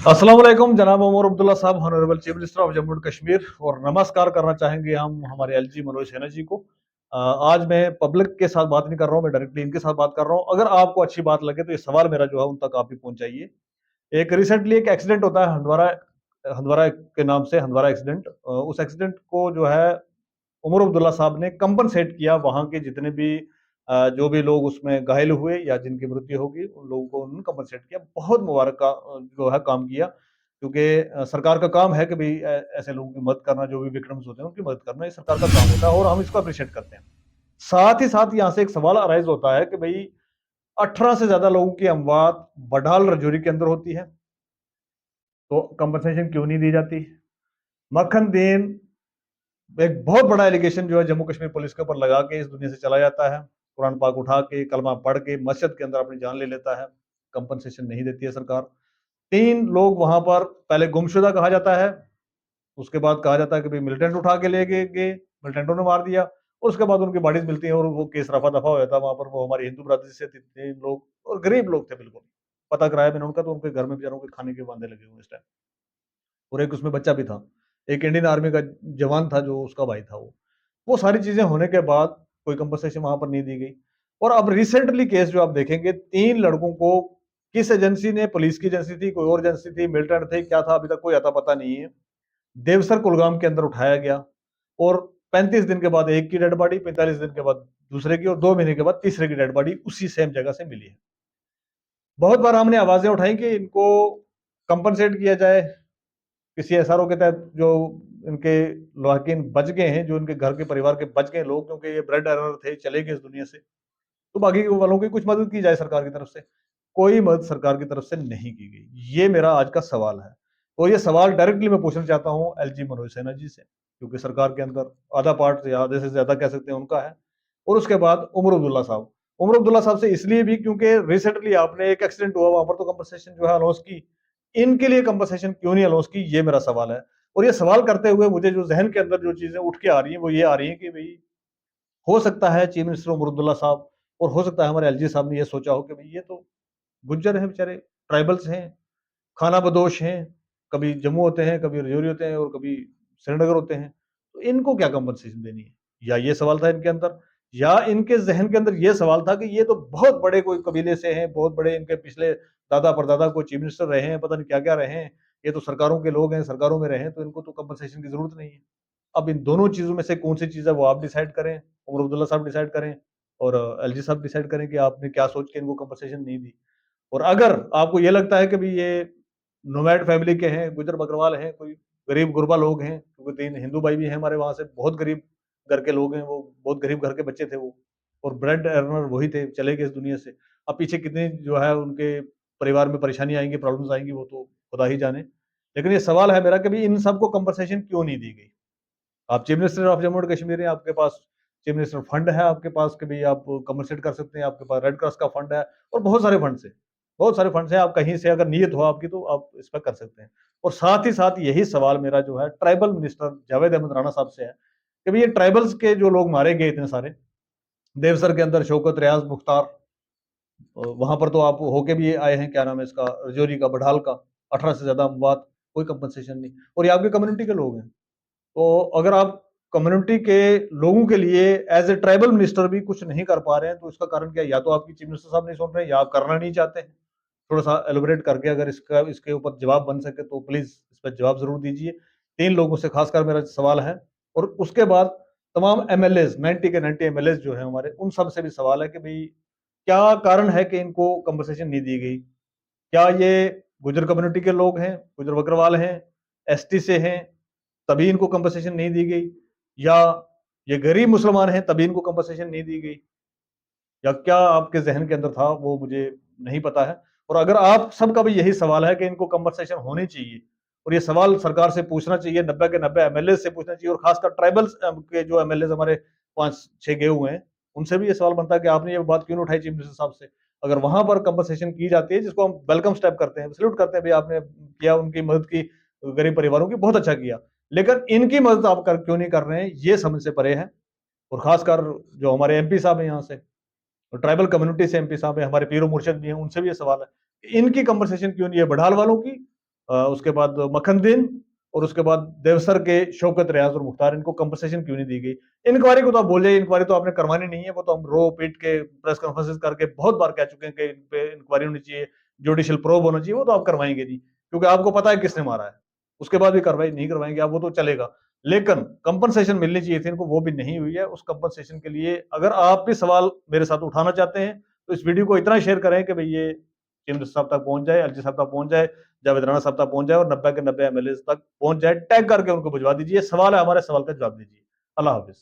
अस्सलाम वालेकुम जनाब उमर अब्दुल्ला साहब, honourable chief minister of Jammu and Kashmir. और नमस्कार करना चाहेंगे हम हमारे एलजी मनोज सिन्हा जी को। आज मैं पब्लिक के साथ बात नहीं कर रहा हूँ, मैं डायरेक्टली इनके साथ बात कर रहा हूँ। अगर आपको अच्छी बात लगे तो ये सवाल मेरा जो है उन तक आप भी पहुंच जाइए। एक रिसेंटली एक एक्सीडेंट होता है हंदवारा, हंदवारा के नाम से हंदवारा एक्सीडेंट। उस एक्सीडेंट को जो है उमर अब्दुल्ला साहब ने कंपनसेट किया। वहां के जितने भी जो भी लोग उसमें घायल हुए या जिनकी मृत्यु होगी उन लोगों को उन्होंने कंपनसेट किया। बहुत मुबारक का जो है काम किया, क्योंकि सरकार का काम है कि भाई ऐसे लोगों की मदद करना, जो भी विक्टिम्स होते हैं उनकी मदद करना, ये सरकार का काम होता है और हम इसको अप्रिशिएट करते हैं। साथ ही साथ यहाँ से एक सवाल अराइज होता है कि भाई 18 से ज्यादा लोगों की अमवात बडाल रजौरी के अंदर होती है, तो कंपनसेशन क्यों नहीं दी जाती? मक्खन दीन एक बहुत बड़ा एलिगेशन जो है जम्मू कश्मीर पुलिस के ऊपर लगा के इस दुनिया से चला जाता है। कुरान पाक उठा के कलमा पढ़ के मस्जिद के अंदर अपनी जान ले लेता है। कंपनसेशन नहीं देती है सरकार। 3 लोग वहां पर पहले गुमशुदा कहा जाता है, उसके बाद कहा जाता है कि भाई मिलिटेंट उठा के ले गए, मिलिटेंटों ने मार दिया। उसके बाद उनकी बॉडीज मिलती है और वो केस रफा दफा हो जाता है। वहां पर वो हमारी हिंदू ब्रदर्स से 3 लोग और गरीब लोग थे बिल्कुल। पता कराया मैंने उनका, तो उनके घर में बेचारों के खाने के वांदे लगे हुए इस टाइम। और एक उसमें बच्चा भी था, एक इंडियन आर्मी का जवान था जो उसका भाई था। वो सारी चीजें होने के बाद कोई कंपनसेशन वहां पर नहीं दी गई। और अब रिसेंटली केस जो आप देखेंगे, 3 लड़कों को किस एजेंसी ने, पुलिस की एजेंसी थी, कोई और एजेंसी थी, मिलिटेंट थे, क्या था, अभी तक कोई अता पता नहीं है, देवसर कुलगाम के अंदर उठाया गया। और 35 दिन के बाद एक की डेड बॉडी, 45 दिन के बाद दूसरे की, और 2 महीने के बाद तीसरे की डेड बॉडी उसी सेम जगह से मिली है। बहुत बार हमने आवाजें उठाई कि इनको कंपनसेट किया जाए किसी एसआरओ के तहत, जो इनके लॉकिन बच गए हैं, जो इनके घर के परिवार के बच गए लोग, क्योंकि ये ब्रेड अर्नर थे, चले गए इस दुनिया से, तो बाकी के वालों की कुछ मदद की जाए सरकार की तरफ से। कोई मदद सरकार की तरफ से नहीं की गई। ये मेरा आज का सवाल है। और ये सवाल डायरेक्टली मैं पूछना चाहता हूँ एलजी मनोज सिन्हा जी से, क्योंकि सरकार के अंदर आधा पार्ट या आधे से ज्यादा कह सकते हैं उनका है। और उसके बाद उमर अब्दुल्ला साहब, उमर अब्दुल्ला साहब से इसलिए भी क्योंकि रिसेंटली आपने एक एक्सीडेंट हुआ, वहां पर तो कंपनसेशन जो है अनाउंस की, इनके लिए कंपनसेशन क्यों नहीं अनाउंस की, ये मेरा सवाल है। और ये सवाल करते हुए मुझे जो जहन के अंदर जो चीजें उठ के आ रही हैं वो ये आ रही है कि भाई हो सकता है चीफ मिनिस्टर उमर अब्दुल्ला साहब और हो सकता है हमारे एलजी साहब ने ये सोचा हो कि भाई ये तो गुज्जर हैं बेचारे, ट्राइबल्स हैं, खाना बदोश हैं, कभी जम्मू होते हैं, कभी रजौरी होते हैं और कभी श्रीनगर होते हैं, तो इनको क्या कंपनसेशन देनी है? या ये सवाल था इनके अंदर, या इनके जहन के अंदर ये सवाल था कि ये तो बहुत बड़े कोई कबीले से हैं, बहुत बड़े इनके पिछले दादा परदादा कोई चीफ मिनिस्टर रहे हैं, पता नहीं क्या क्या रहे हैं, ये तो सरकारों के लोग हैं, सरकारों में रहे हैं, तो इनको तो कंपनसेशन की जरूरत नहीं है। अब इन दोनों चीजों में से कौन सी चीज है वो आप डिसाइड करें, उमर अब्दुल्ला साहब डिसाइड करें और एलजी साहब डिसाइड करें कि आपने क्या सोच के इनको कंपनसेशन नहीं दी। और अगर आपको ये लगता है कि भाई ये नोमैड फैमिली के हैं, गुजर बकरवाल हैं, कोई गरीब गुरबा लोग हैं, क्योंकि 3 हिंदू भाई भी हैं हमारे वहाँ से, बहुत गरीब घर के लोग हैं वो, बहुत गरीब घर के बच्चे थे वो, और ब्रेड अर्नर वही थे, चले गए इस दुनिया से। अब पीछे कितनी जो है उनके परिवार में परेशानी आएँगी, प्रॉब्लम्स आएँगी, वो तो खुदा ही जाने। लेकिन ये सवाल है मेरा कि भई इन सबको कंपनसेशन क्यों नहीं दी गई? आप chief minister of Jammu and Kashmir हैं, आपके पास चीफ मिनिस्टर फंड है आपके पास कि भई आप कंपनसेट कर सकते हैं, आपके पास रेड क्रॉस का फंड है और बहुत सारे फंड्स हैं। बहुत सारे फंड्स हैं, आप कहीं से अगर नीयत हो आपकी तो आप इस पे कर सकते हैं। और साथ ही साथ यही सवाल मेरा जो है ट्राइबल मिनिस्टर जावेद अहमद राणा साहब से है कि भई ये ट्राइबल्स के जो लोग मारे गए इतने सारे, देवसर के अंदर शौकत, रियाज, मुख्तार, वहां पर तो आप होके भी आए हैं, क्या नाम है इसका, रजौरी का, बढाल का, 18 से ज्यादा अमवात, कोई कंपनसेशन नहीं। और ये आपकी कम्युनिटी के लोग हैं। तो अगर आप कम्युनिटी के लोगों के लिए एज ए ट्राइबल मिनिस्टर भी कुछ नहीं कर पा रहे हैं, तो इसका कारण क्या है? या तो आपकी चीफ मिनिस्टर साहब नहीं सुन रहे हैं या आप करना नहीं चाहते हैं। थोड़ा सा एलोबरेट करके अगर इसका इसके ऊपर जवाब बन सके तो प्लीज इस पर जवाब जरूर दीजिए। 3 लोगों से खासकर मेरा सवाल है। और उसके बाद तमाम एमएलएज, 90 के 90 एमएलएज जो है हमारे, उन सब से भी सवाल है कि भाई क्या कारण है कि इनको कंपनसेशन नहीं दी गई? क्या ये गुजर कम्युनिटी के लोग हैं, गुजर बकरवाल हैं, एसटी से हैं, तभी इनको कंपनसेशन नहीं दी गई? या ये गरीब मुसलमान हैं तभी इनको कंपनसेशन नहीं दी गई? या क्या आपके ज़हन के अंदर था वो मुझे नहीं पता है। और अगर आप सबका भी यही सवाल है कि इनको कंपनसेशन होनी चाहिए और ये सवाल सरकार से पूछना चाहिए, 90 के 90 एमएलए से पूछना चाहिए, और खासकर ट्राइबल्स के जो एमएलए हमारे 5-6 गए हुए हैं, उनसे भी ये सवाल बनता है कि आपने ये बात क्यों नहीं उठाई चीफ मिनिस्टर साहब से? अगर वहां पर कंपनसेशन की जाती है, जिसको हम वेलकम स्टेप करते हैं, सैल्यूट करते हैं, भाई आपने किया, उनकी मदद की, गरीब परिवारों की, बहुत अच्छा किया, लेकिन इनकी मदद आप कर क्यों नहीं कर रहे हैं, ये समझ से परे है। और खासकर जो हमारे एमपी साहब हैं यहाँ से, और ट्राइबल कम्युनिटी से एमपी साहब हैं, हमारे पीरो मुर्शद भी हैं, उनसे भी ये सवाल है कि इनकी कंवर्सेशन क्यों नहीं है, बढाल वालों की उसके बाद मखनदीन और उसके बाद देवसर के शौकत रियाज और मुख्तार, इनको कंपनसेशन क्यों नहीं दी गई? इंक्वायरी को तो आप बोल जाइए, इंक्वायरी तो आपने करवानी नहीं है, वो तो हम रो पीट के प्रेस कॉन्फ्रेंसेस करके बहुत बार कह चुके हैं कि इन पे इंक्वायरी होनी चाहिए, जुडिशियल प्रोब होना चाहिए, वो तो आप करवाएंगे नहीं, क्योंकि आपको पता है किसने मारा है। उसके बाद भी कार्रवाई नहीं करवाएंगे आप, वो तो चलेगा, लेकिन कंपनसेशन मिलनी चाहिए थी इनको, वो भी नहीं हुई है। उस कंपनसेशन के लिए अगर आप भी सवाल मेरे साथ उठाना चाहते हैं तो इस वीडियो को इतना शेयर करें कि भाई ये चीफ मिनिस्टर साहब तक पहुंच जाए, एलजी साहब तक पहुंच जाए, जावेद राणा साहब तक पहुंच जाए और 90 के 90 एमएलए तक पहुंच जाए, टैग करके उनको भिजवा दीजिए। सवाल है हमारे, सवाल का जवाब दीजिए। अल्लाह हाफिज।